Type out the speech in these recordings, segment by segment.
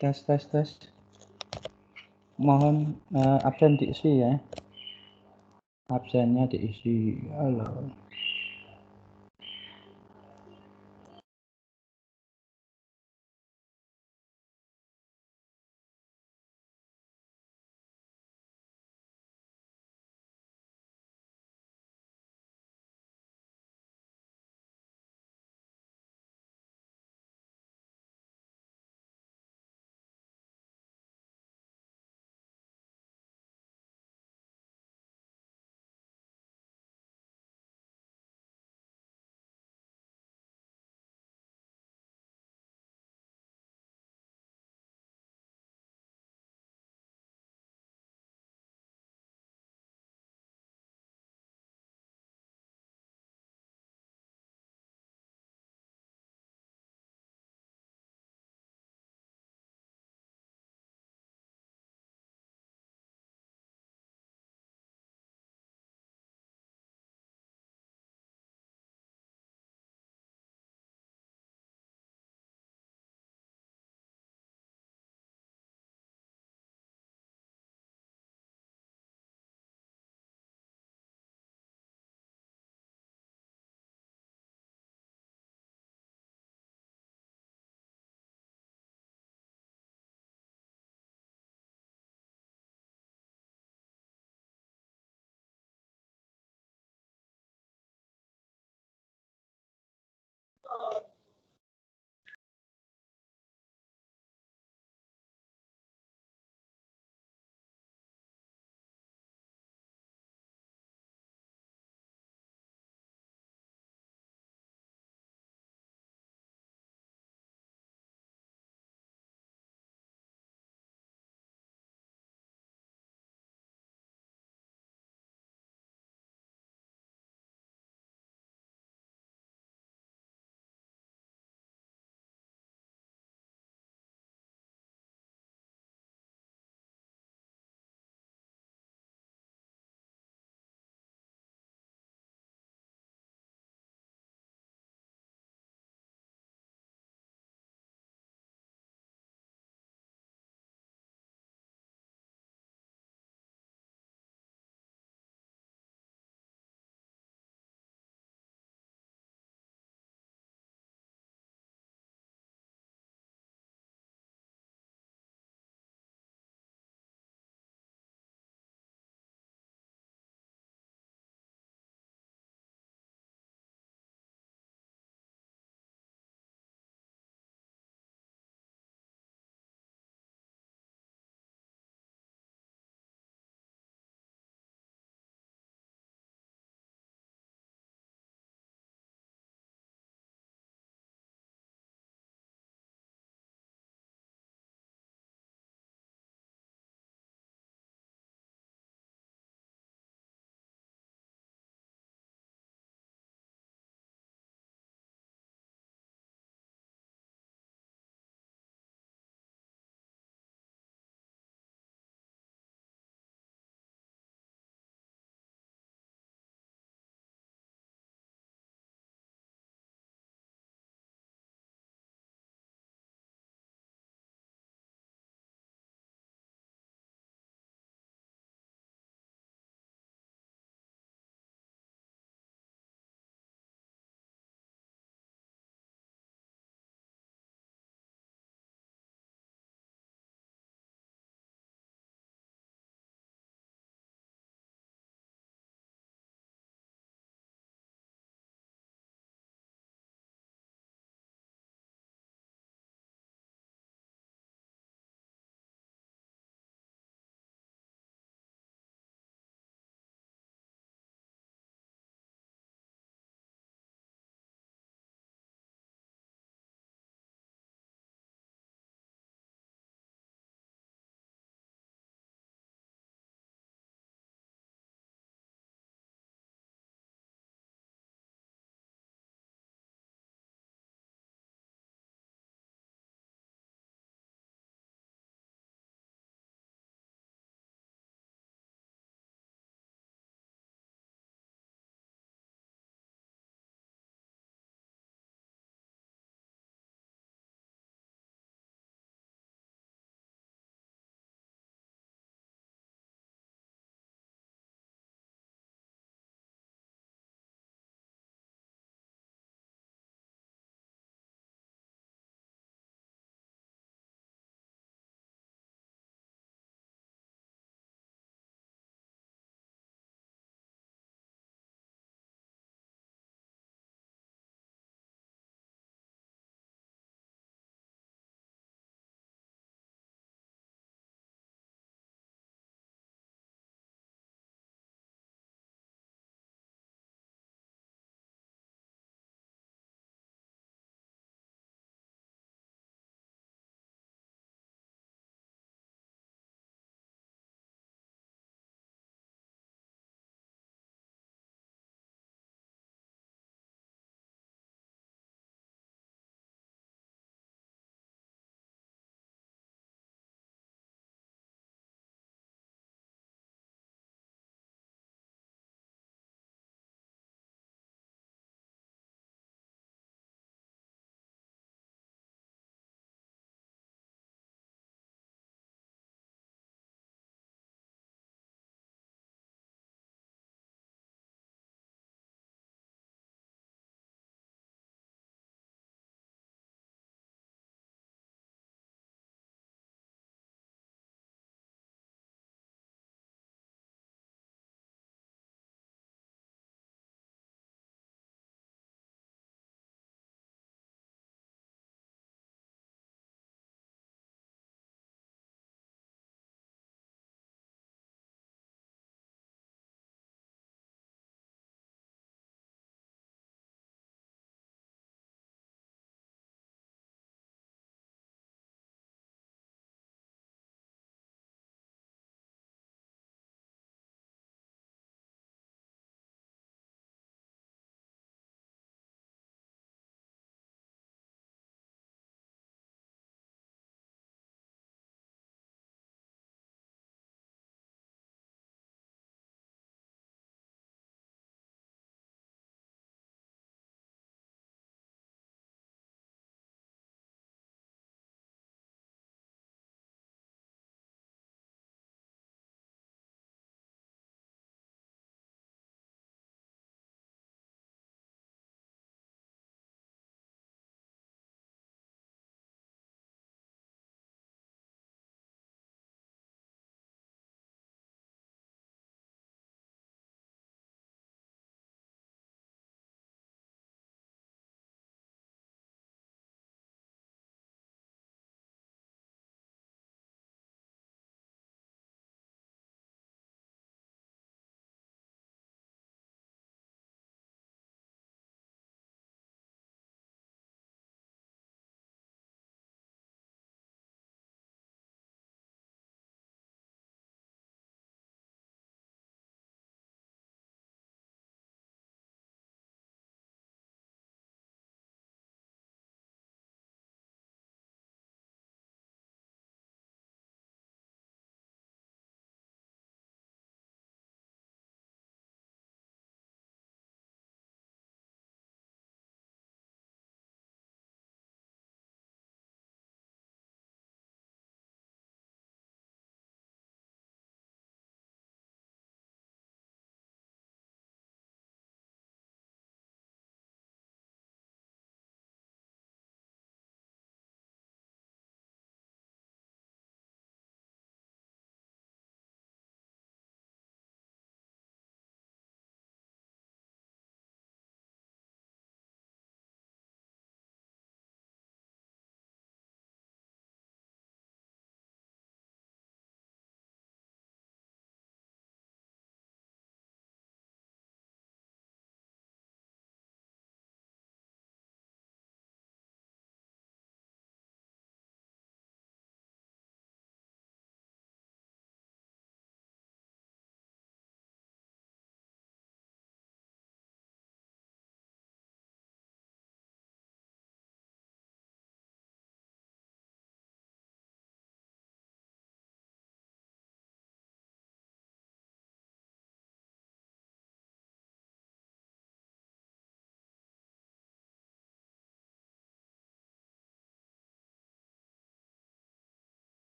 Tes tes tes. Mohon, absen diisi ya. Absennya diisi. Halo.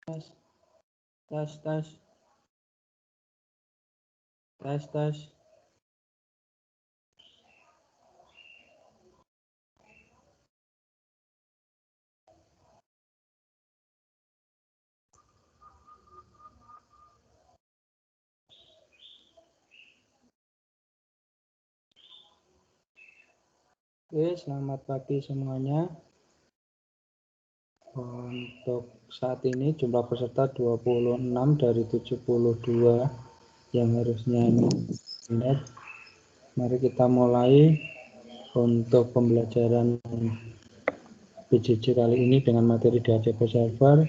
tes tes tes tes. Oke, selamat pagi semuanya. Untuk saat ini jumlah peserta 26 dari 72 yang harusnya minat. Mari kita mulai untuk pembelajaran PJJ kali ini dengan materi DHCP server.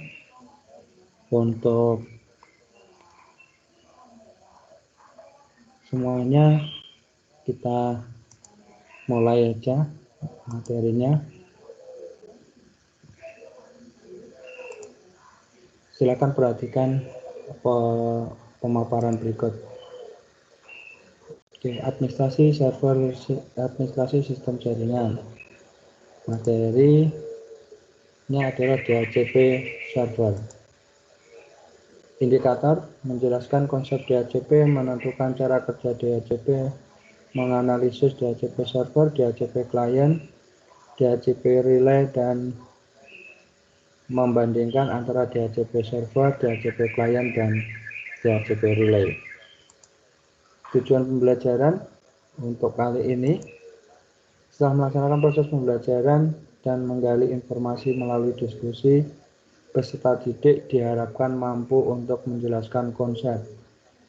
Untuk semuanya kita mulai aja materinya. Silakan perhatikan pemaparan berikut. Oke, administrasi server, administrasi sistem jaringan. Materinya adalah DHCP server. Indikator menjelaskan konsep DHCP, menentukan cara kerja DHCP, menganalisis DHCP server, DHCP client, DHCP relay, dan membandingkan antara DHCP server, DHCP client, dan DHCP relay. Tujuan pembelajaran untuk kali ini, setelah melaksanakan proses pembelajaran dan menggali informasi melalui diskusi, peserta didik diharapkan mampu untuk menjelaskan konsep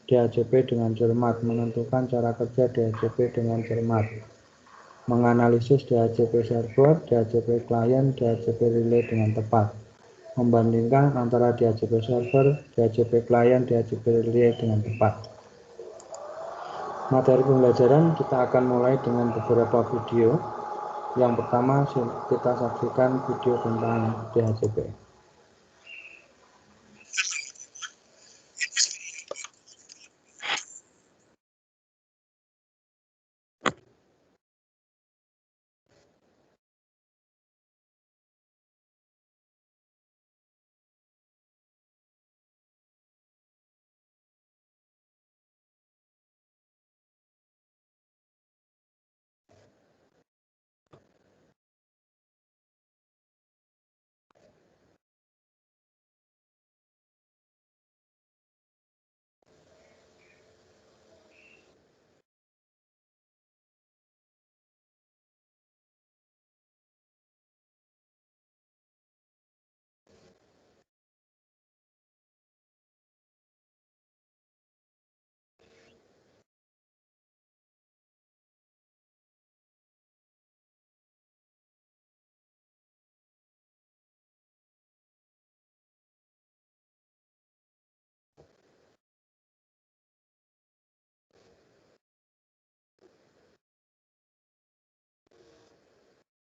DHCP dengan cermat, menentukan cara kerja DHCP dengan cermat, menganalisis DHCP server, DHCP client, DHCP relay dengan tepat, membandingkan antara DHCP server, DHCP client, DHCP relay dengan tepat. Materi pembelajaran kita akan mulai dengan beberapa video. Yang pertama kita saksikan video tentang DHCP.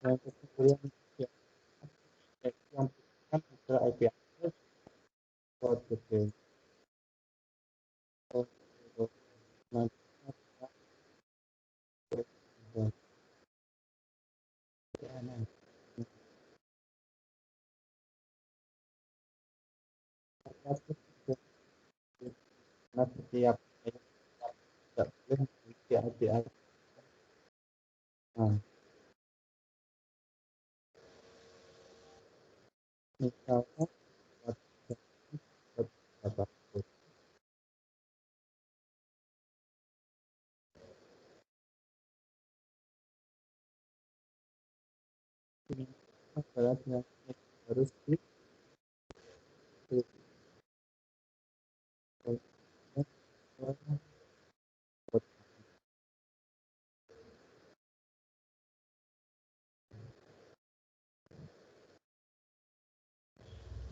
Yang kedua yang adalah IP address, port gede. Karena setiap tidak boleh memiliki IP address. Nah, misalnya ini adalah yang harus di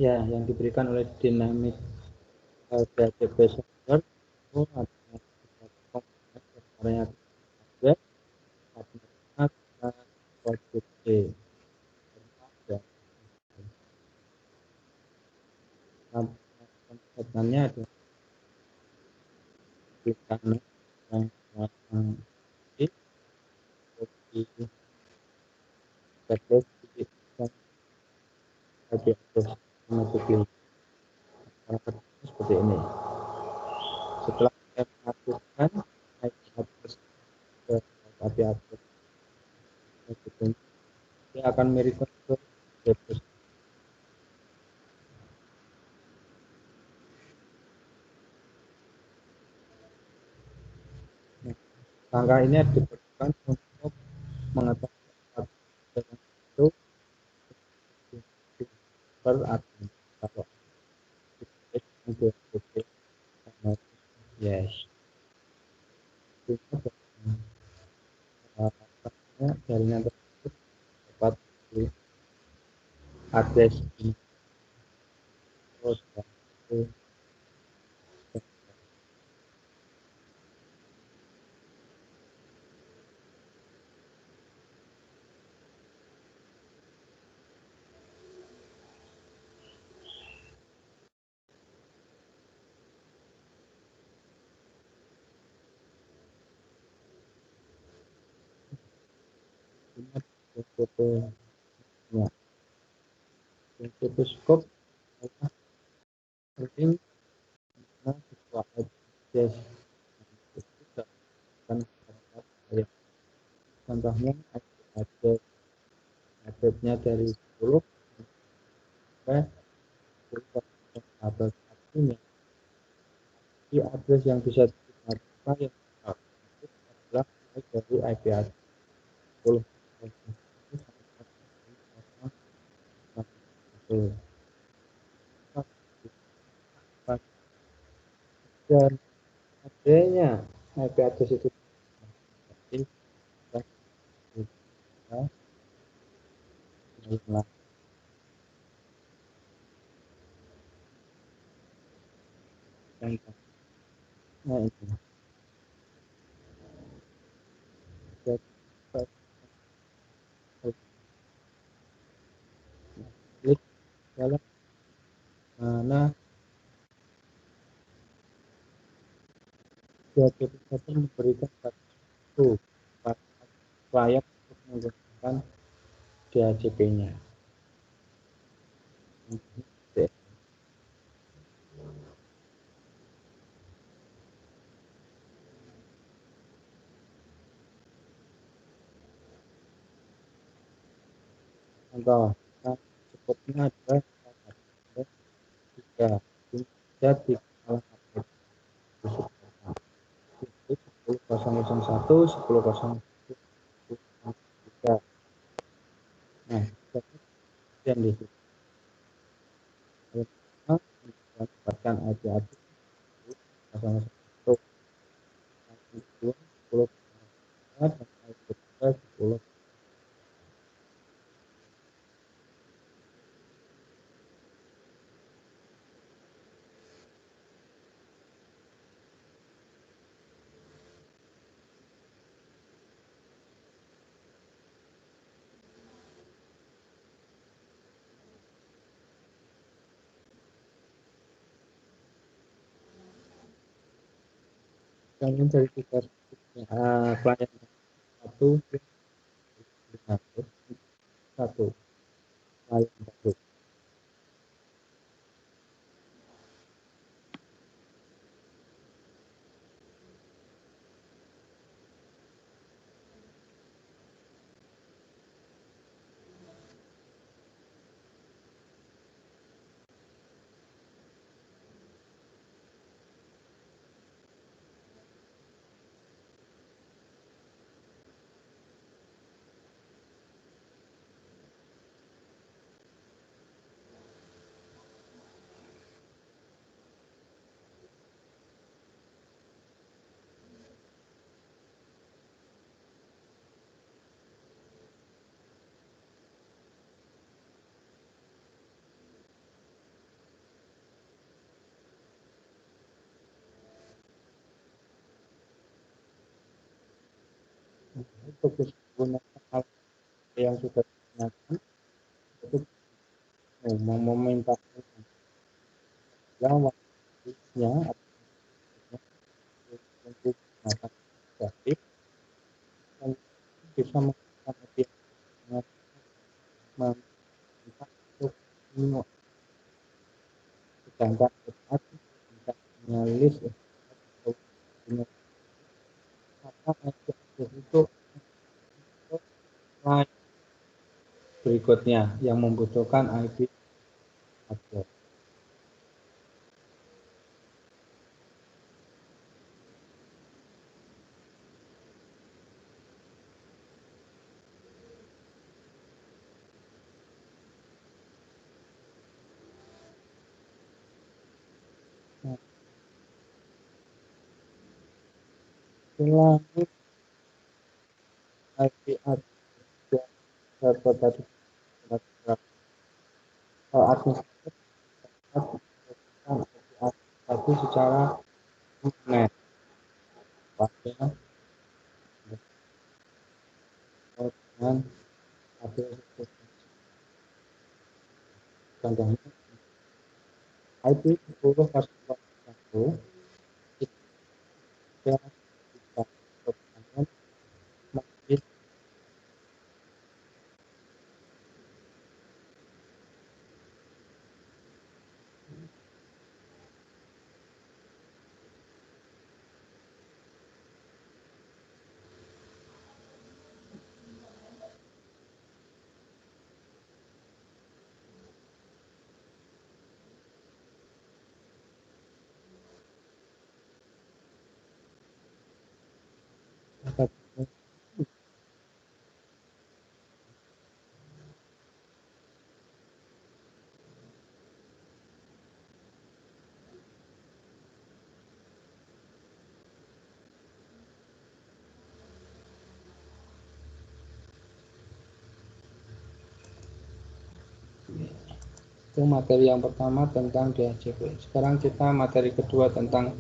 ya yang diberikan oleh Dynamic DHCP server itu adalah web port gede. Sebenarnya ada di sana yang di background di automatically. seperti ini. Setelah kita mengaktifkan IP address ke IP address, dia akan mirip ke deposit. Langkah ini diperlukan untuk mengetahui itu per admin. Kalau yes, jaringan tersebut dapat di address ini. Untuk scope link sebuah address contohnya addressnya dari 10 sampai 10 artinya di address yang bisa diterima yang adalah dari IP address 10 dan adanya IP address itu nah ini klik dalam mana DHCP memberikan satu klien untuk menggunakan DHCP-nya. Contoh, cukupnya adalah 3 jadi kalau 10.001 10.003 nah kemudian di situ mendapatkan IP address 10.1 10 10 dan IP 10. Kemudian dari tiga klien satu satu klien satu. Untuk menggunakan hal yang sudah digunakan itu meminta yang waktunya untuk menggunakan gratis dan bisa menggunakan media untuk sedangkan list itu slide berikutnya yang membutuhkan IP address. Ulangi IP address server tadi administrator tadi secara internet pada dengan address contohnya IP 10.1 itu kita masih itu materi yang pertama tentang DHCP. Sekarang kita materi kedua tentang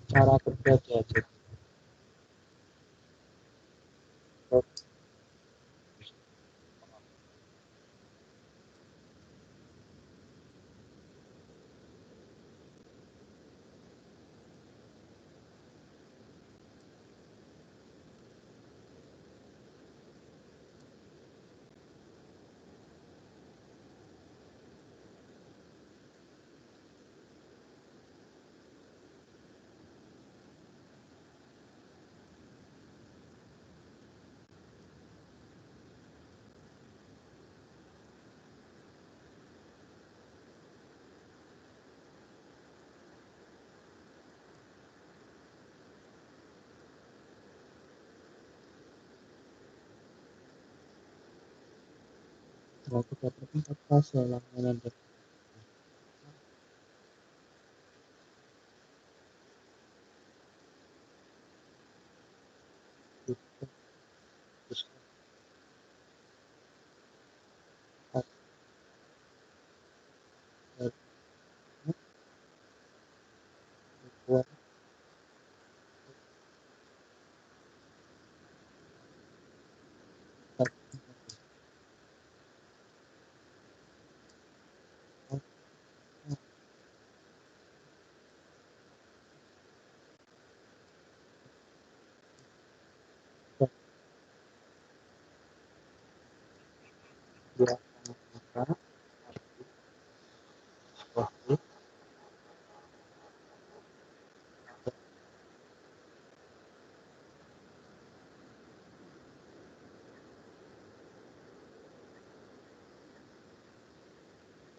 cara kerja DHCP. Waktu dapat 4 fase layanan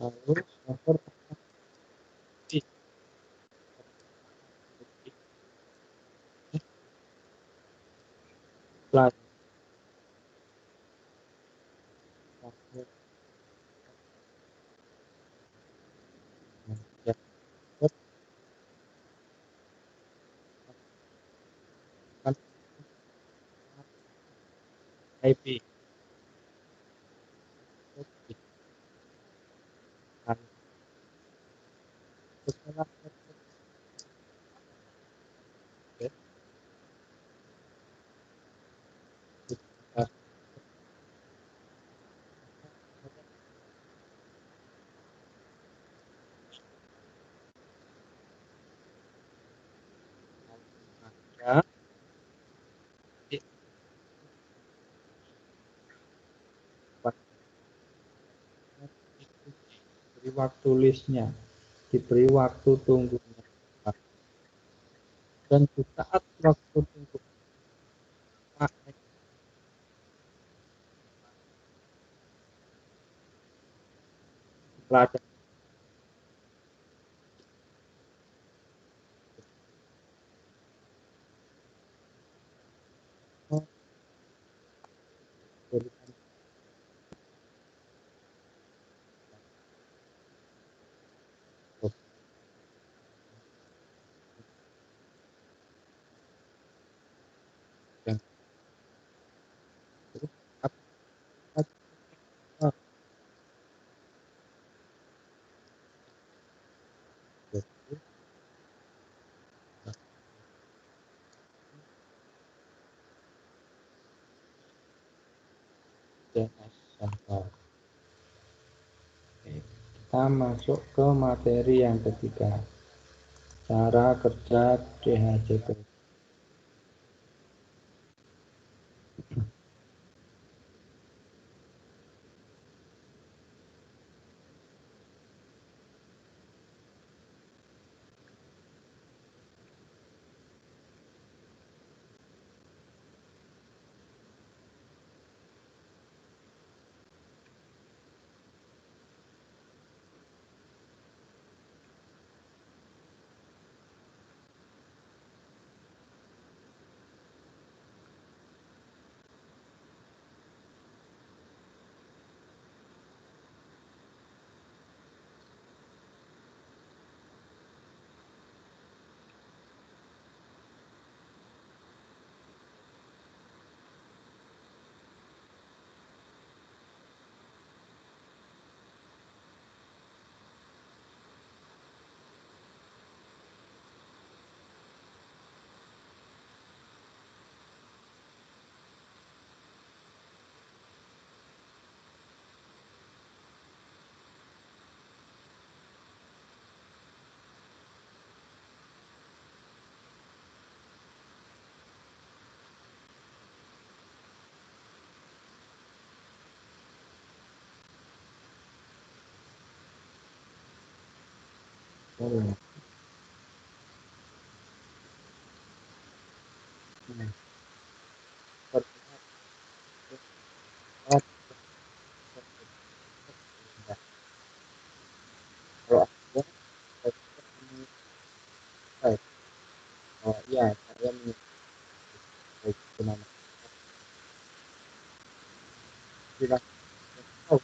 lalu server flash IP setelah ada beri waktu listnya diberi waktu tunggu, dan di saat waktu tunggu pelajar berikan yang terus apa sabar. Kita masuk ke materi yang ketiga, cara kerja DHCP. Oh, nah, kalau aku ya saya menyebut tidak tahu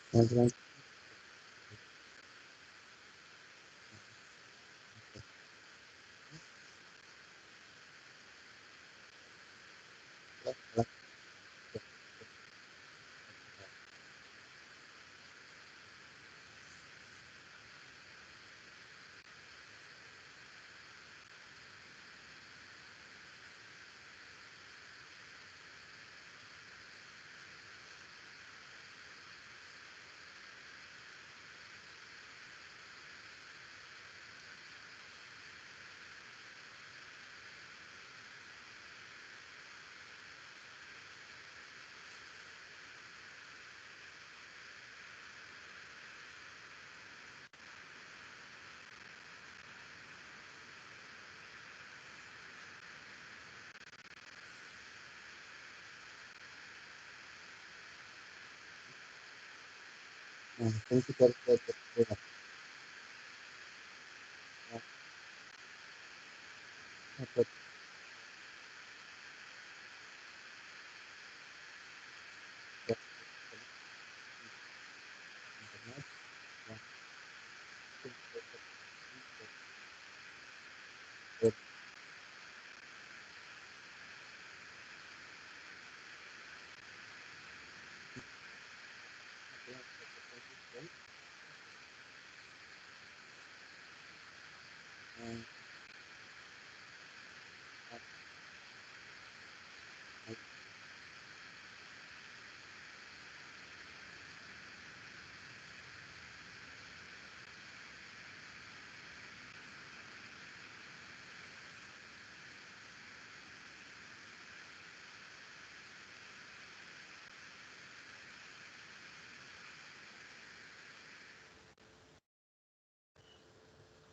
Yang selanjutnya fungsi dari DHCP ada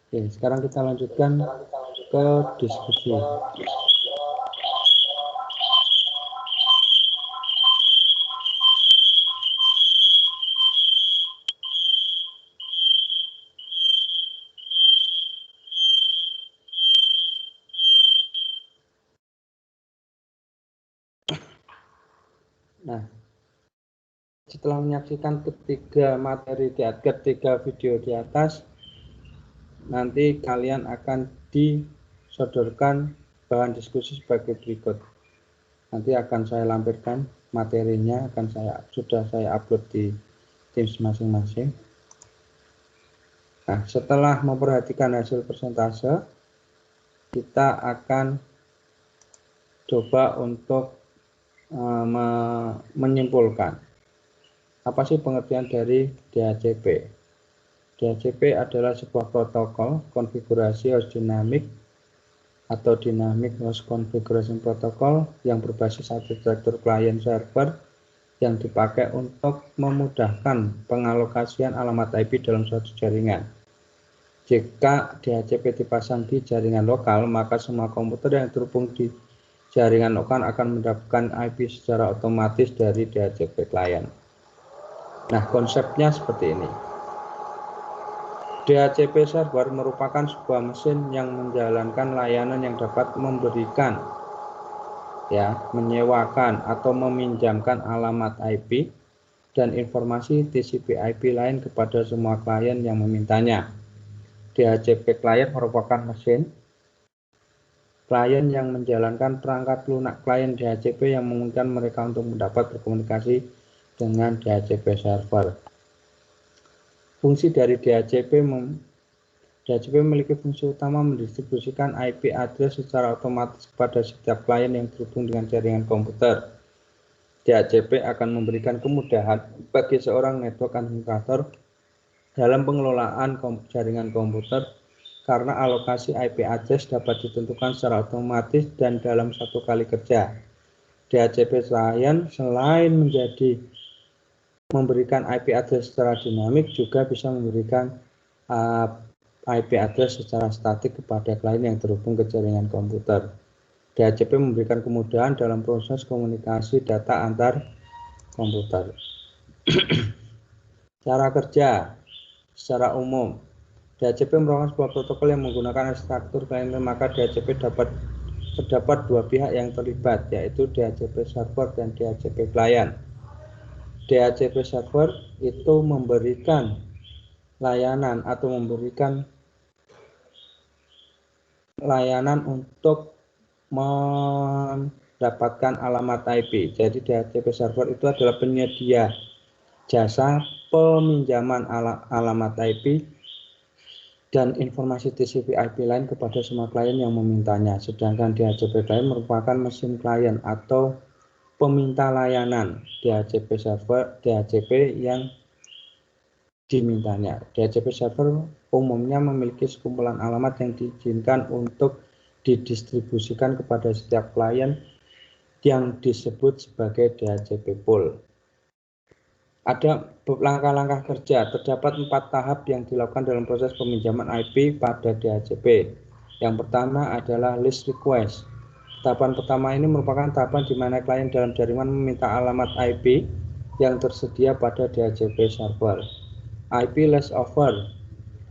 Oke, sekarang kita lanjutkan ke diskusi. Nah, setelah menyaksikan ketiga materi ketiga video di atas, nanti kalian akan disodorkan bahan diskusi sebagai berikut. Nanti akan saya lampirkan materinya, sudah saya upload di Teams masing-masing. Nah, setelah memperhatikan hasil persentase, kita akan coba untuk menyimpulkan apa sih pengertian dari DHCP. DHCP adalah sebuah protokol konfigurasi host dynamic atau dynamic host configuration protocol yang berbasis arsitektur client server yang dipakai untuk memudahkan pengalokasian alamat IP dalam suatu jaringan. Jika DHCP dipasang di jaringan lokal, maka semua komputer yang terhubung di jaringan lokal akan mendapatkan IP secara otomatis dari DHCP client. Nah, konsepnya seperti ini. DHCP server merupakan sebuah mesin yang menjalankan layanan yang dapat memberikan, menyewakan atau meminjamkan alamat IP dan informasi TCP/IP lain kepada semua klien yang memintanya. DHCP client merupakan mesin klien yang menjalankan perangkat lunak klien DHCP yang memungkinkan mereka untuk mendapat berkomunikasi dengan DHCP server. Fungsi dari DHCP memiliki fungsi utama mendistribusikan IP address secara otomatis kepada setiap klien yang terhubung dengan jaringan komputer. DHCP akan memberikan kemudahan bagi seorang network administrator dalam pengelolaan jaringan komputer karena alokasi IP address dapat ditentukan secara otomatis dan dalam satu kali kerja. DHCP client selain memberikan IP address secara dinamik juga bisa memberikan IP address secara statik kepada klien yang terhubung ke jaringan komputer. DHCP memberikan kemudahan dalam proses komunikasi data antar komputer. Cara kerja secara umum, DHCP merupakan sebuah protokol yang menggunakan arsitektur client, maka DHCP terdapat dua pihak yang terlibat, yaitu DHCP server dan DHCP client. DHCP server itu memberikan layanan atau memberikan layanan untuk mendapatkan alamat IP. Jadi DHCP server itu adalah penyedia jasa peminjaman alamat IP dan informasi TCP/IP lain kepada semua klien yang memintanya. Sedangkan DHCP client merupakan mesin klien atau peminta layanan DHCP server, DHCP yang dimintanya. DHCP server umumnya memiliki sekumpulan alamat yang diizinkan untuk didistribusikan kepada setiap klien yang disebut sebagai DHCP pool. Ada langkah-langkah kerja. Terdapat 4 tahap yang dilakukan dalam proses peminjaman IP pada DHCP. Yang pertama adalah list request. Tahapan pertama ini merupakan tahapan di mana klien dalam jaringan meminta alamat IP yang tersedia pada DHCP server. IP list offer.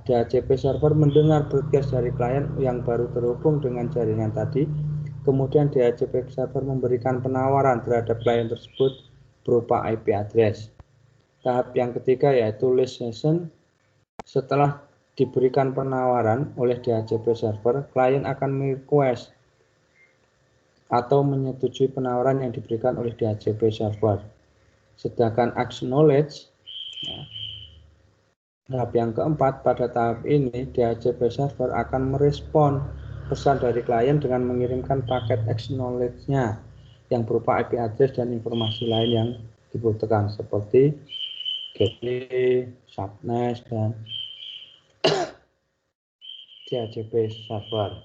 DHCP server mendengar broadcast dari klien yang baru terhubung dengan jaringan tadi. Kemudian DHCP server memberikan penawaran terhadap klien tersebut berupa IP address. Tahap yang ketiga yaitu list session. Setelah diberikan penawaran oleh DHCP server, klien akan request atau menyetujui penawaran yang diberikan oleh DHCP server. Sedangkan acknowledge, tahap yang keempat, pada tahap ini DHCP server akan merespon pesan dari klien dengan mengirimkan paket acknowledge-nya yang berupa IP address dan informasi lain yang dibutuhkan seperti gateway, subnet, dan DHCP server,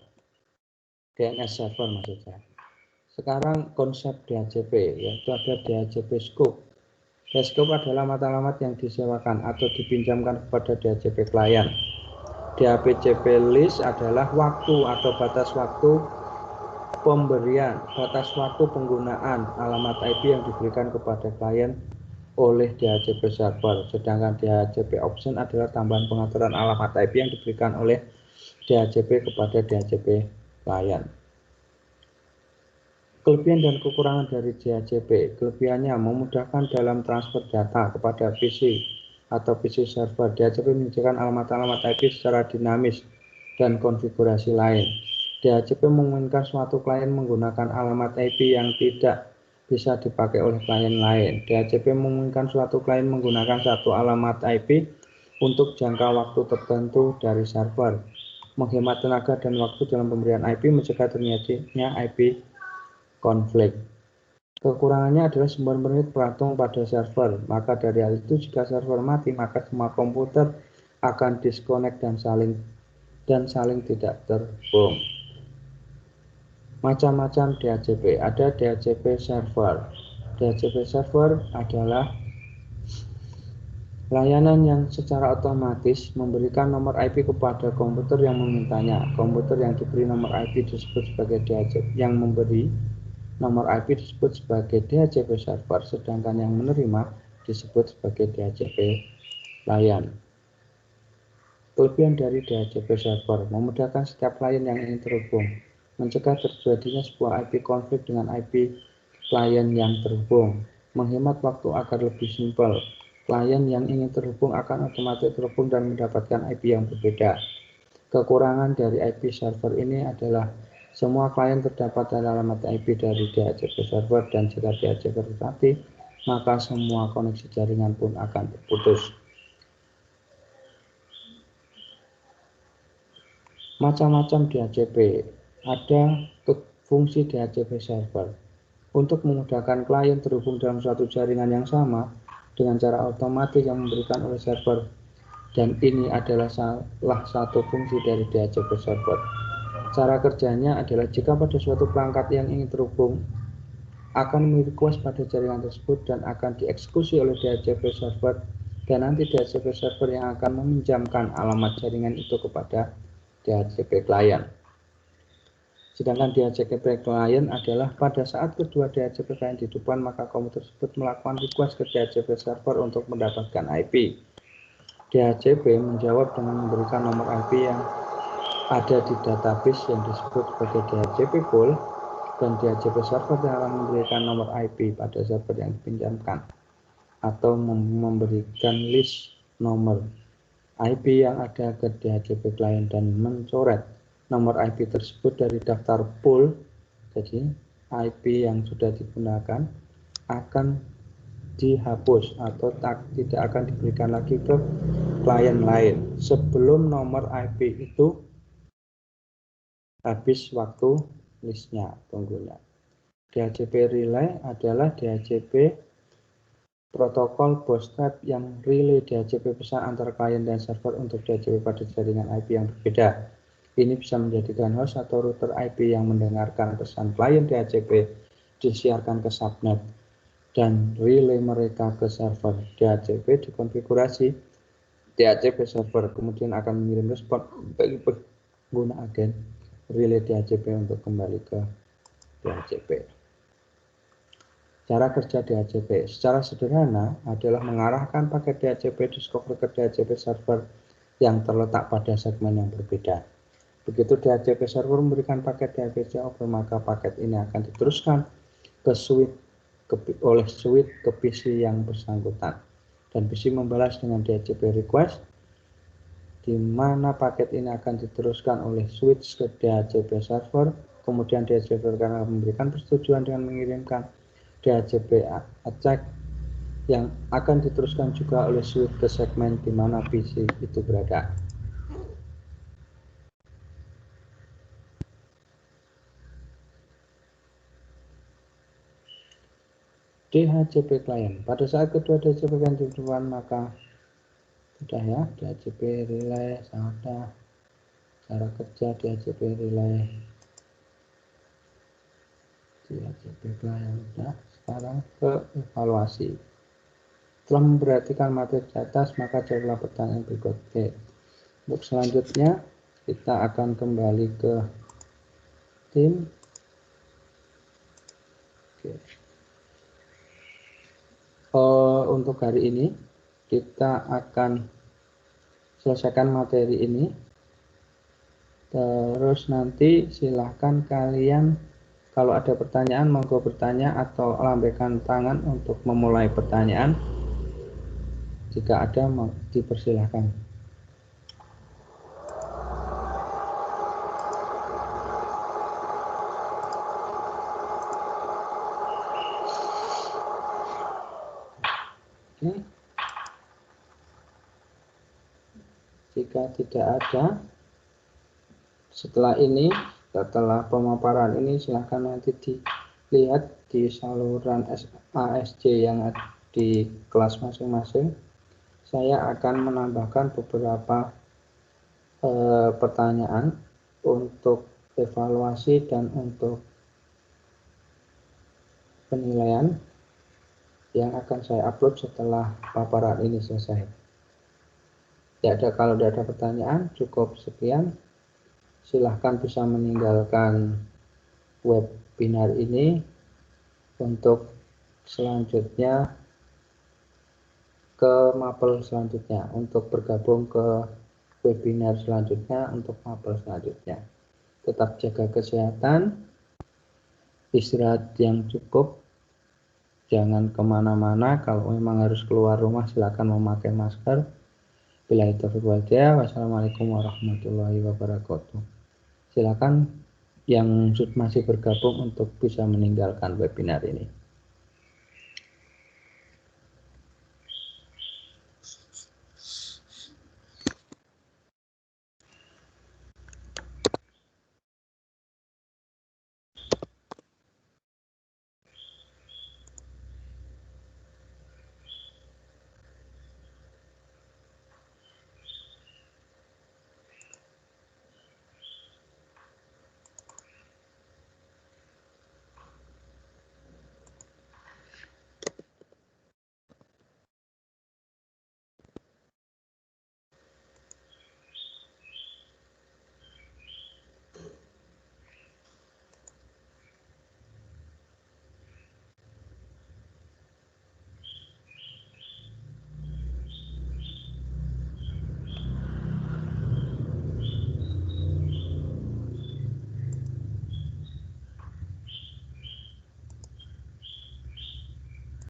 DNS server maksudnya. Sekarang konsep DHCP, yaitu ada DHCP scope. Scope adalah alamat yang disewakan atau dipinjamkan kepada DHCP klien. DHCP list adalah waktu atau batas waktu pemberian, batas waktu penggunaan alamat IP yang diberikan kepada klien oleh DHCP server. Sedangkan DHCP option adalah tambahan pengaturan alamat IP yang diberikan oleh DHCP kepada DHCP klien. Kelebihan dan kekurangan dari DHCP. Kelebihannya memudahkan dalam transfer data kepada PC atau PC server. DHCP menyediakan alamat-alamat IP secara dinamis dan konfigurasi lain. DHCP memungkinkan suatu klien menggunakan alamat IP yang tidak bisa dipakai oleh klien lain. DHCP memungkinkan suatu klien menggunakan satu alamat IP untuk jangka waktu tertentu dari server, menghemat tenaga dan waktu dalam pemberian IP, mencegah terjadinya IP konflik. Kekurangannya adalah sumber menit bergantung pada server. Maka dari hal itu, jika server mati, maka semua komputer akan disconnect dan saling tidak terhubung. Macam-macam DHCP. Ada DHCP server. DHCP server adalah layanan yang secara otomatis memberikan nomor IP kepada komputer yang memintanya. Komputer yang diberi nomor IP disebut sebagai DHCP, yang memberi nomor IP disebut sebagai DHCP server, sedangkan yang menerima disebut sebagai DHCP client. Kelebihan dari DHCP server: memudahkan setiap klien yang ingin terhubung, mencegah terjadinya sebuah IP konflik dengan IP klien yang terhubung, menghemat waktu agar lebih simpel. Klien yang ingin terhubung akan otomatis terhubung dan mendapatkan IP yang berbeda. Kekurangan dari IP server ini adalah semua klien terdapat pada alamat IP dari DHCP server, dan jika DHCP mati, maka semua koneksi jaringan pun akan terputus. Macam-macam DHCP. Ada fungsi DHCP server untuk memudahkan klien terhubung dalam suatu jaringan yang sama dengan cara otomatis yang memberikan oleh server, dan ini adalah salah satu fungsi dari DHCP server. Cara kerjanya adalah jika pada suatu perangkat yang ingin terhubung akan request pada jaringan tersebut dan akan dieksekusi oleh DHCP server, dan nanti DHCP server yang akan meminjamkan alamat jaringan itu kepada DHCP client. Sedangkan DHCP client adalah pada saat kedua DHCP client dihidupkan, maka komputer tersebut melakukan request ke DHCP server untuk mendapatkan IP. DHCP menjawab dengan memberikan nomor IP yang ada di database yang disebut sebagai DHCP pool, dan DHCP server yang akan memberikan nomor IP pada server yang dipinjamkan. atau memberikan list nomor IP yang ada ke DHCP klien dan mencoret nomor IP tersebut dari daftar pool. Jadi IP yang sudah digunakan akan dihapus atau tidak akan diberikan lagi ke klien lain sebelum nomor IP itu habis waktu listnya, tunggunya. DHCP relay adalah DHCP protokol bootstrap yang relay DHCP pesan antar klien dan server untuk DHCP pada jaringan IP yang berbeda. Ini bisa menjadikan host atau router IP yang mendengarkan pesan klien DHCP disiarkan ke subnet dan relay mereka ke server. DHCP dikonfigurasi DHCP server kemudian akan mengirim respon bagi pengguna agen relay DHCP untuk kembali ke DHCP. Cara kerja DHCP secara sederhana adalah mengarahkan paket DHCP discover ke DHCP server yang terletak pada segmen yang berbeda. Begitu DHCP server memberikan paket DHCP over, maka paket ini akan diteruskan ke switch oleh switch ke PC yang bersangkutan dan PC membalas dengan DHCP request, di mana paket ini akan diteruskan oleh switch ke DHCP server. Kemudian DHCP server akan memberikan persetujuan dengan mengirimkan DHCP accept yang akan diteruskan juga oleh switch ke segmen di mana PC itu berada. DHCP client. Pada saat kedua DHCP client dibutuhkan, maka sudah ya, DHCP relay sudah. Cara kerja DHCP relay, DHCP client sudah. Sekarang ke evaluasi. Setelah memperhatikan materi di atas, maka jawablah pertanyaan berikut. Oke. Untuk selanjutnya kita akan kembali ke tim. Oke. Untuk hari ini kita akan selesaikan materi ini. Terus nanti silahkan kalian kalau ada pertanyaan monggo bertanya atau lambaikan tangan untuk memulai pertanyaan. Jika ada, dipersilahkan. Oke. Jika tidak ada, setelah setelah pemaparan ini silahkan nanti dilihat di saluran ASJ yang ada di kelas masing-masing. Saya akan menambahkan beberapa pertanyaan untuk evaluasi dan untuk penilaian yang akan saya upload setelah paparan ini selesai. Kalau tidak ada pertanyaan, cukup sekian. Silahkan bisa meninggalkan webinar ini untuk selanjutnya ke mapel selanjutnya, untuk bergabung ke webinar selanjutnya, untuk mapel selanjutnya. Tetap jaga kesehatan, istirahat yang cukup, jangan kemana-mana. Kalau memang harus keluar rumah silakan memakai masker. Billahi taufiq wal hidayah. Wassalamualaikum warahmatullahi wabarakatuh. Silakan yang masih bergabung untuk bisa meninggalkan webinar ini.